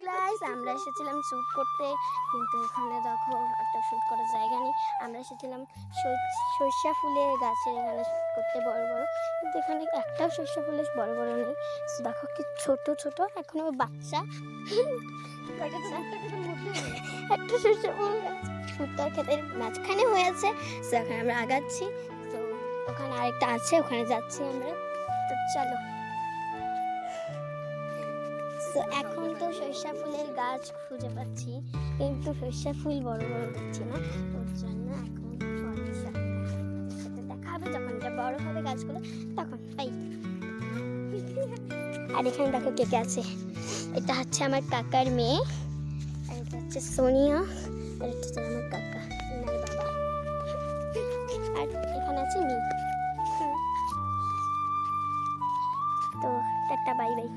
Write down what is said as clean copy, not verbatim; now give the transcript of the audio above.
Guys, আমরা এসেছিলাম shoot করতে, কিন্তু এখানে দেখো একটা শ্যুট করার জায়গা নেই। আমরা এসেছিলাম সর্ষা ফুলের গাছের এখানে শ্যুট করতে, বড় বড়, কিন্তু এখানে একটাও সর্ষা ফুলের বড় বড় নেই। দেখো কি ছোট ছোট, এখনো বাচ্চা একটা সর্ষা ফুল গাছ ভুট্টার ক্ষেতের মাঝখানে হয়েছে। তো এখন আমরা আগাচ্ছি, তো ওখানে আরেকটা আছে, ওখানে যাচ্ছি আমরা। তো চলো। তো এখন তো সর্ষা ফুলের গাছ খুঁজে পাচ্ছি, কিন্তু সর্ষা ফুল বড় বড় দেখছি না, ওর জন্য এখন সাথে দেখা হবে যখন এটা বড় হবে গাছগুলো, তখন পাই। আর এখানে দেখো কে কে আছে। এটা হচ্ছে আমার কাকার মেয়ে, আর এটা হচ্ছে সোনিয়া, আর এটা হচ্ছে আমার কাকা বাবা, আর এখানে আছে মি। তো টাটা, বাই বাই।